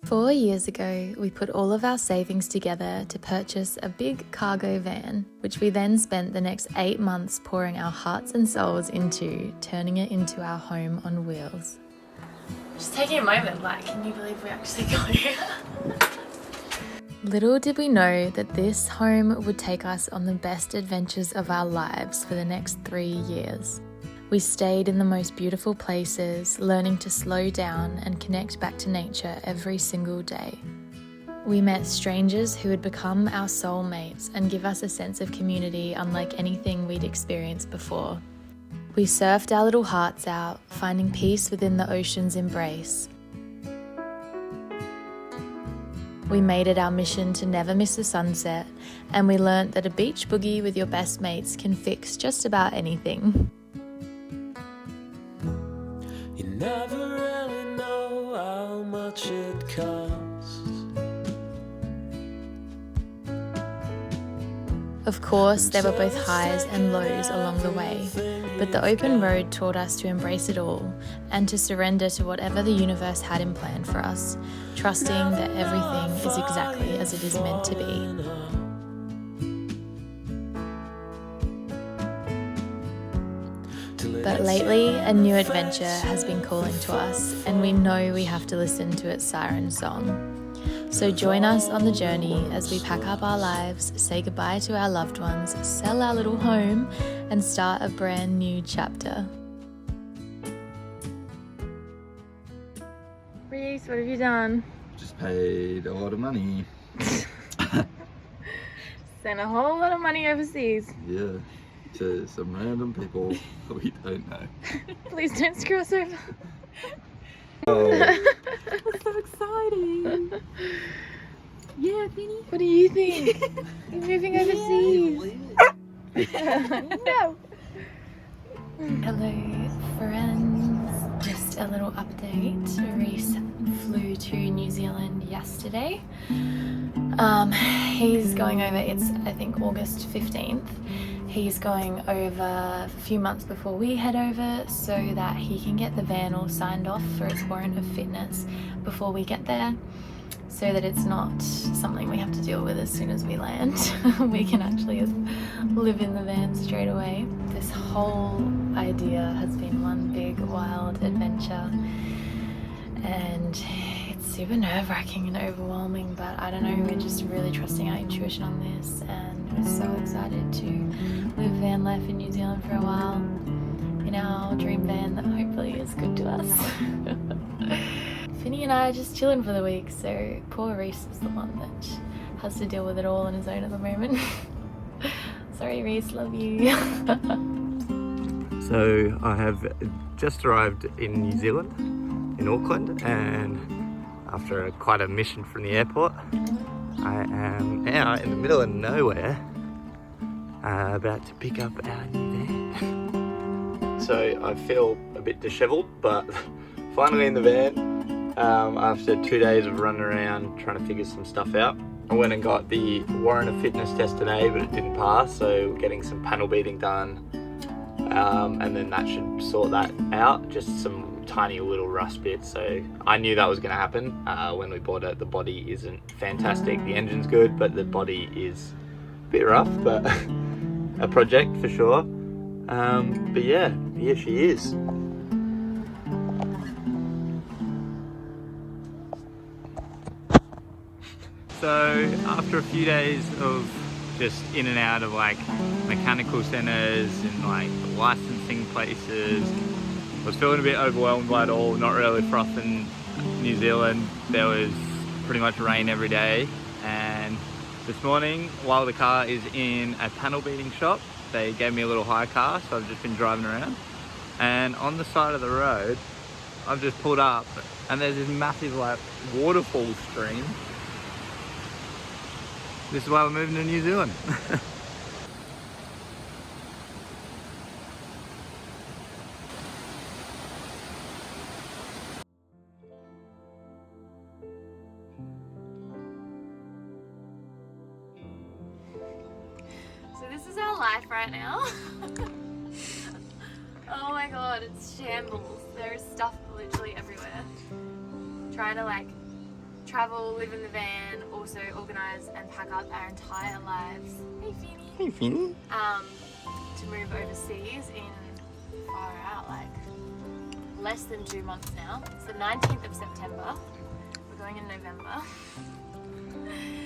4 years ago, we put all of our savings together to purchase a big cargo van, which we then spent the next 8 months pouring our hearts and souls into, turning it into our home on wheels. Just taking a moment, like, can you believe we actually got here? Little did we know that this home would take us on the best adventures of our lives for the next 3 years. We stayed in the most beautiful places, learning to slow down and connect back to nature every single day. We met strangers who would become our soulmates and give us a sense of community unlike anything we'd experienced before. We surfed our little hearts out, finding peace within the ocean's embrace. We made it our mission to never miss a sunset, and we learnt that a beach boogie with your best mates can fix just about anything. You never really know how much it costs. Of course, there were both highs and lows along the way, but the open road taught us to embrace it all and to surrender to whatever the universe had in plan for us, trusting that everything is exactly as it is meant to be. But lately, a new adventure has been calling to us, and we know we have to listen to its siren song. So join us on the journey as we pack up our lives, say goodbye to our loved ones, sell our little home, and start a brand new chapter. Reece, what have you done? Just paid a lot of money. Sent a whole lot of money overseas. Yeah, to some random people that we don't know. Please don't screw us over. Oh, That's so exciting. Yeah, Finny. What do you think? You're moving overseas. No. Hello, friends. Just a little update. Reece flew to New Zealand yesterday. He's going over, it's I think August 15th. He's going over a few months before we head over so that he can get the van all signed off for its warrant of fitness before we get there, so that it's not something we have to deal with as soon as we land. We can actually live in the van straight away. This whole idea has been one big wild adventure, and it's super nerve-wracking and overwhelming, but I don't know, we're just really trusting our intuition on this, and we're so excited to live van life in New Zealand for a while in our dream van that hopefully is good to us. Finny and I are just chilling for the week, so poor Reece is the one that has to deal with it all on his own at the moment. Sorry Reece, love you. So I have just arrived in New Zealand, in Auckland, and after quite a mission from the airport, I am now in the middle of nowhere, about to pick up our new van. So I feel a bit dishevelled, but finally in the van, after 2 days of running around trying to figure some stuff out. I went and got the warrant of fitness test today, but it didn't pass, so getting some panel beating done, and then that should sort that out, just some tiny little rust bits. So I knew that was going to happen when we bought it. The body isn't fantastic, the engine's good, but the body is a bit rough, but a project for sure. But yeah, here she is. So after a few days of just in and out of like mechanical centres and like licensing places, I was feeling a bit overwhelmed by it all, not really frothing. New Zealand, there was pretty much rain every day, and this morning while the car is in a panel beating shop, they gave me a little hire car, so I've just been driving around, and on the side of the road I've just pulled up and there's this massive like waterfall stream. This is why we're moving to New Zealand. So this is our life right now. Oh my god, it's shambles. There is stuff literally everywhere. Trying to like travel, live in the van, also organise and pack up our entire lives. Hey Finny. Hey, Finny. To move overseas in far out, like less than 2 months now. It's the 19th of September. We're going in November.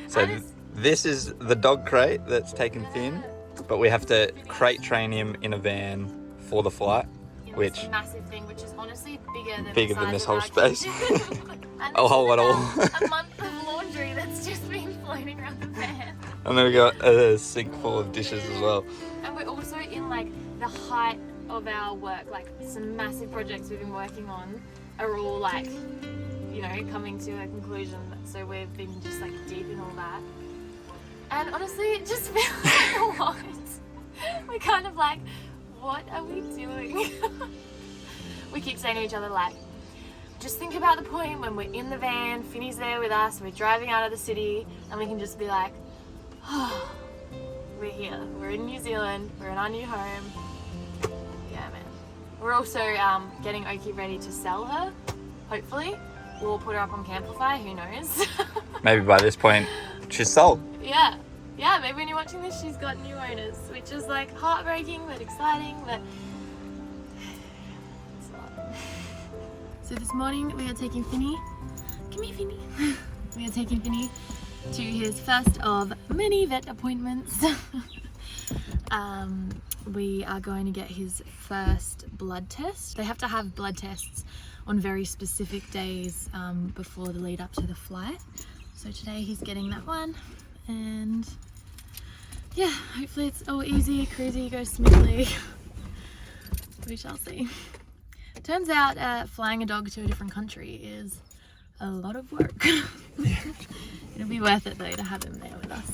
So this is the dog crate that's taken Finn, but we have to crate train him in a van for the flight, which massive thing, which is honestly bigger than this whole space. And I'll hold it all. a month of laundry that's just been floating around the van. And then we got a sink full of dishes as well. And we're also in like the height of our work, like some massive projects we've been working on are all like, you know, coming to a conclusion. So we've been just like deep in all that. And honestly, it just feels like a lot. We're kind of like, what are we doing? We keep saying to each other like, just think about the point when we're in the van, Finny's there with us, we're driving out of the city, and we can just be like, oh, we're here. We're in New Zealand, we're in our new home. Yeah, man. We're also getting Oki ready to sell her, hopefully. We'll put her up on Camplify, who knows? Maybe by this point, she's sold. Yeah. Yeah, maybe when you're watching this, she's got new owners, which is like heartbreaking, but exciting, but it's a lot. So this morning we are taking Finny, come here Finny. We are taking Finny to his first of many vet appointments. We are going to get his first blood test. They have to have blood tests on very specific days before the lead up to the flight. So today he's getting that one, and yeah, hopefully it's all easy, cruisy, goes smoothly. We shall see. Turns out flying a dog to a different country is a lot of work. It'll be worth it though to have him there with us.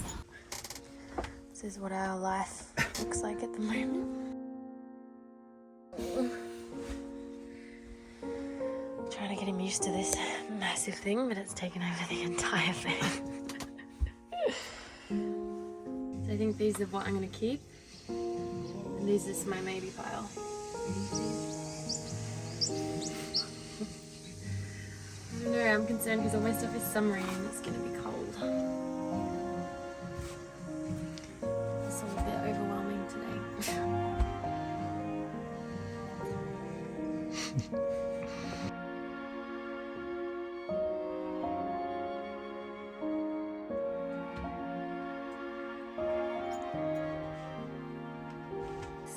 This is what our life looks like at the moment. Trying to get him used to this massive thing, but it's taken over the entire van. So I think these are what I'm going to keep, and these is my maybe pile. I don't know, I'm concerned because all my stuff is summery and it's going to be cold. It's all a bit overwhelming today.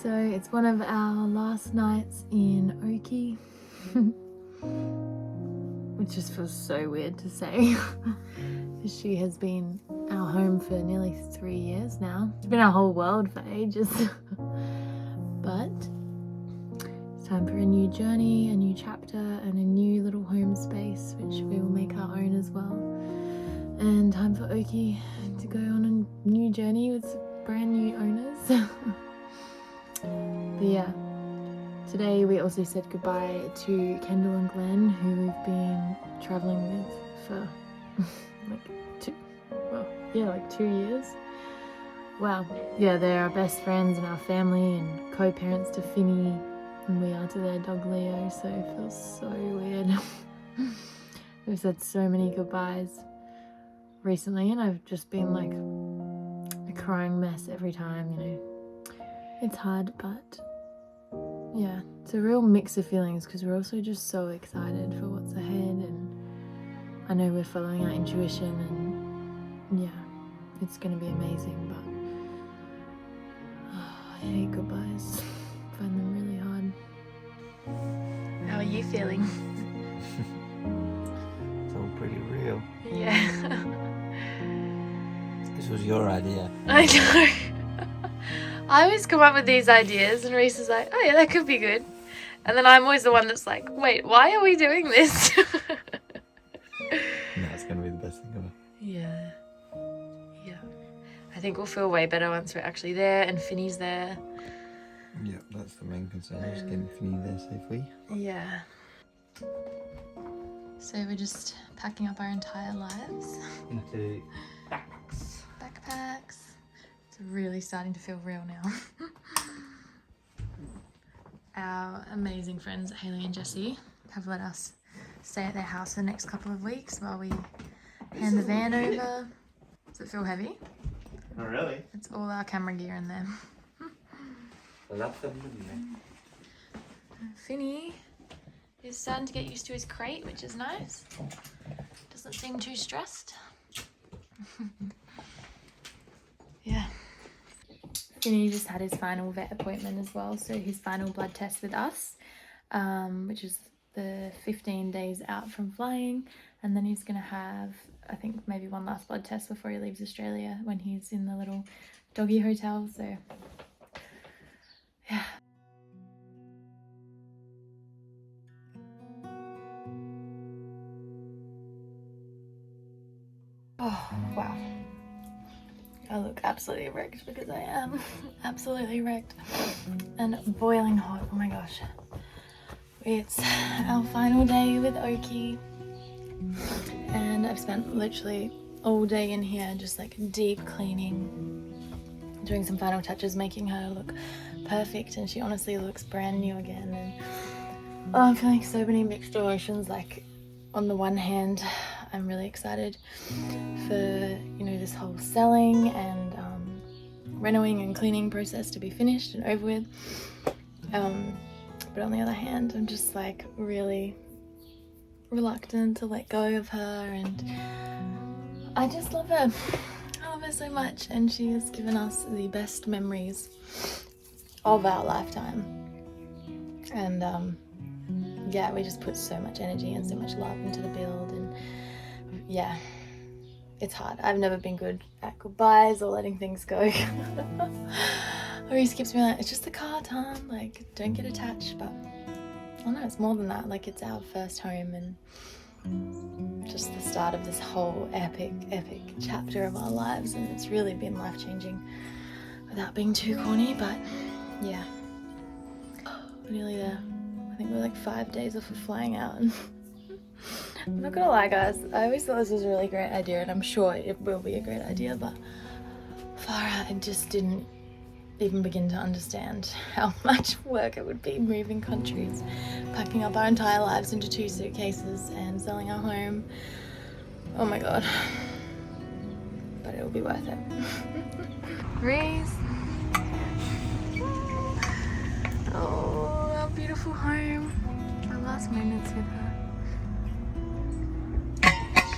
So it's one of our last nights in Oki, which just feels so weird to say. She has been our home for nearly 3 years now. It's been our whole world for ages. But it's time for a new journey, a new chapter, and a new little home space, which we will make our own as well. And time for Oki to go on a new journey with brand new owners. But yeah, today we also said goodbye to Kendall and Glenn, who we've been travelling with for like 2 years. Wow. Yeah, they're our best friends and our family and co-parents to Finny, and we are to their dog Leo, so it feels so weird. We've said so many goodbyes recently, and I've just been like a crying mess every time, you know. It's hard, but yeah, it's a real mix of feelings because we're also just so excited for what's ahead, and I know we're following our intuition, and yeah, it's going to be amazing, but I hate goodbyes. I find them really hard. How are you feeling? It's all pretty real. Yeah. This was your idea. I know. I always come up with these ideas and Reece is like, oh yeah, that could be good. And then I'm always the one that's like, wait, why are we doing this? No, it's going to be the best thing ever. Yeah. Yeah. I think we'll feel way better once we're actually there and Finny's there. Yeah, that's the main concern, just getting Finny there safely. Yeah. So we're just packing up our entire lives. Into backpacks. Backpacks. It's really starting to feel real now. Our amazing friends Hayley and Jessie have let us stay at their house for the next couple of weeks while we Hand the van over. Does it feel heavy? Not really. It's all our camera gear in there. Finny is starting to get used to his crate, which is nice. Doesn't seem too stressed. Yeah. Finny just had his final vet appointment as well, so his final blood test with us, which is the 15 days out from flying, and then he's gonna have, I think, maybe one last blood test before he leaves Australia when he's in the little doggy hotel. So yeah. Oh wow, I look absolutely wrecked because I am absolutely wrecked and boiling hot. Oh my gosh. It's our final day with Oki, and I've spent literally all day in here just like deep cleaning, doing some final touches, making her look perfect, and she honestly looks brand new again. And I'm feeling so many mixed emotions. Like, on the one hand, I'm really excited for, you know, this whole selling and renoing and cleaning process to be finished and over with. But on the other hand, I'm just like really reluctant to let go of her, and I just love her. I love her so much, and she has given us the best memories of our lifetime. And yeah, we just put so much energy and so much love into the build, and yeah, it's hard. I've never been good at goodbyes or letting things go. Reece keeps me like, it's just the car, Tarn, like, don't get attached. But oh no, it's more than that. Like, it's our first home and just the start of this whole epic chapter of our lives, and it's really been life-changing without being too corny. But yeah, we're nearly there. I think we're like 5 days off of flying out. I'm not gonna lie, guys, I always thought this was a really great idea, and I'm sure it will be a great idea, but far out, I just didn't even begin to understand how much work it would be moving countries, packing up our entire lives into 2 suitcases and selling our home. Oh my god. But it will be worth it. Reece. Oh, our beautiful home. Our last moments with her.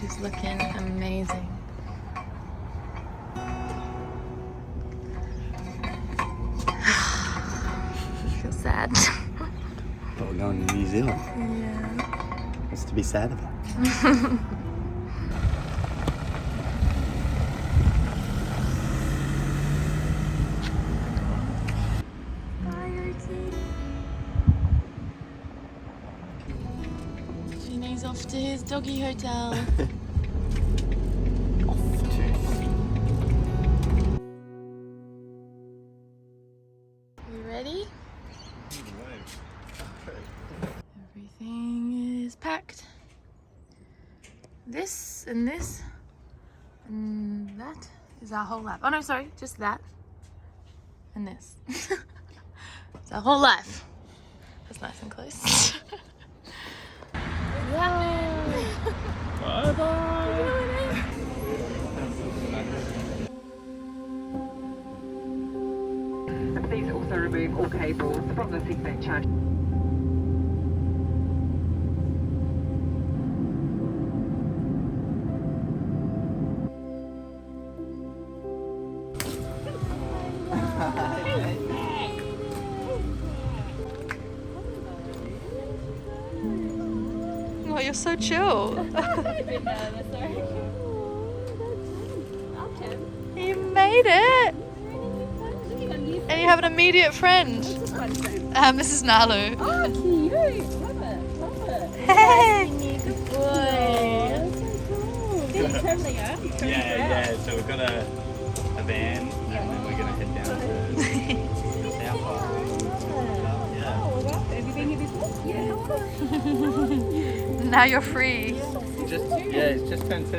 She's looking amazing. Sad. But we're going to New Zealand. Yeah. What's to be sad about? Bye, Oki. Finny's off to his doggy hotel. You ready? Everything is packed. This and that is our whole life. Oh no, sorry, just that and this. It's our whole life. That's nice and close. Bye bye. Please also remove all cables from the signature. Oh, you're so chill. You made it. And you have an immediate friend. Mrs. Nalu. Oh, cute. Love it. Love it. Hey. Good boy. That's so cool. You're traveling, huh? You're traveling Yeah. So we've got a van, and then we're gonna head down to South Island. Yeah. Oh, well, have you been here before? Yeah. Now you're free. It's just turned 2.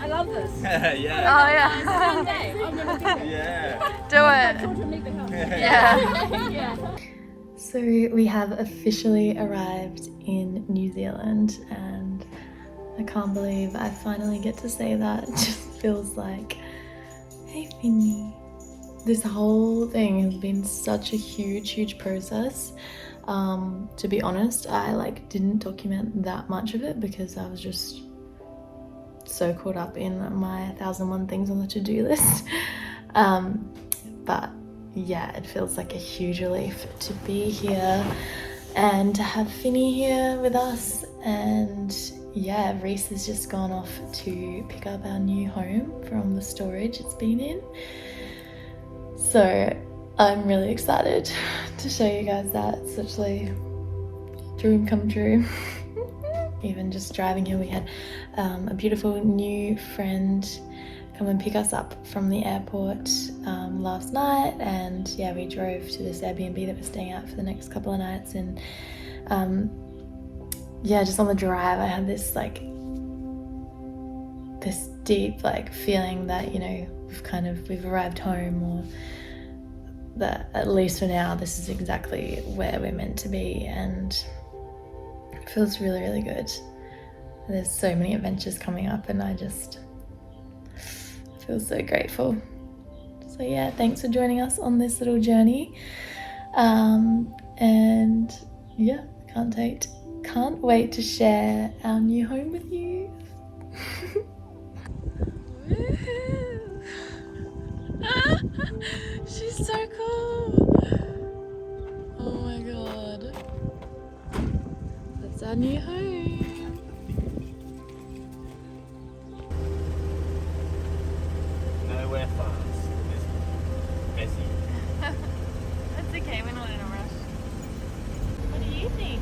I love this. Yeah. Oh yeah. One day, I'm going to do it. Yeah. Do it. Children leave the house. Yeah. Yeah. So we have officially arrived in New Zealand, and I can't believe I finally get to say that. It just feels like, hey Finny. This whole thing has been such a huge process. To be honest, I like didn't document that much of it because I was just so caught up in my 1001 things on the to-do list. But yeah, it feels like a huge relief to be here and to have Finny here with us. And yeah, Reece has just gone off to pick up our new home from the storage it's been in. So I'm really excited to show you guys that. It's literally a dream come true. Even just driving here, we had a beautiful new friend come and pick us up from the airport last night, and yeah, we drove to this Airbnb that we're staying at for the next couple of nights. And yeah, just on the drive I had this like this deep like feeling that, you know, we've arrived home, or that at least for now this is exactly where we're meant to be, and it feels really good. There's so many adventures coming up and I just feel so grateful. So yeah, thanks for joining us on this little journey, and yeah, can't wait to share our new home with you. She's so cool. Oh my god. That's our new home. Nowhere fast. It's messy. That's okay, we're not in a rush. What do you think?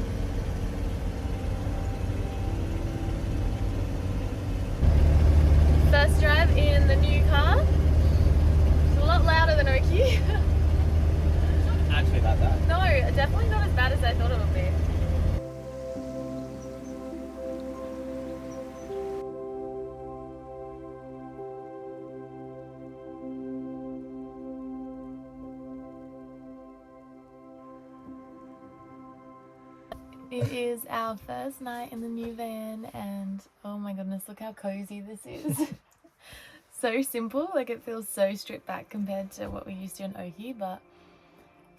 First drive in the new car. It's a lot louder than Oki. Actually that bad. No, definitely not as bad as I thought it would be. It is our first night in the new van, and oh my goodness, look how cozy this is. So simple, like it feels so stripped back compared to what we used to in Oki, but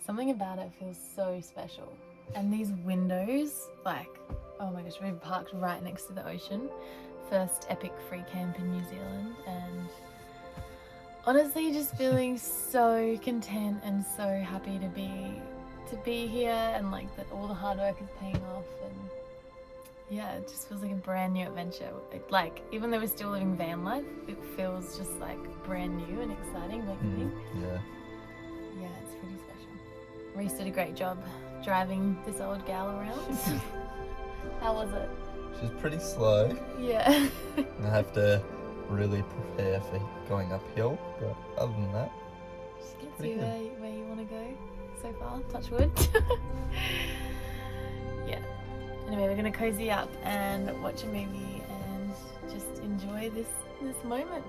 something about it feels so special. And these windows, like, oh my gosh, we've parked right next to the ocean. First epic free camp in New Zealand, and honestly just feeling so content and so happy to be here, and like that all the hard work is paying off. And yeah, it just feels like a brand new adventure. Like, even though we're still living van life, it feels just like brand new and exciting, don't you think? Yeah, it's pretty special. Reece did a great job driving this old gal around. How was it? She's pretty slow. Yeah. I have to really prepare for going uphill, but other than that, Just gets pretty you good. where you want to go so far, touch wood. Yeah. Anyway, we're gonna cozy up and watch a movie and just enjoy this moment.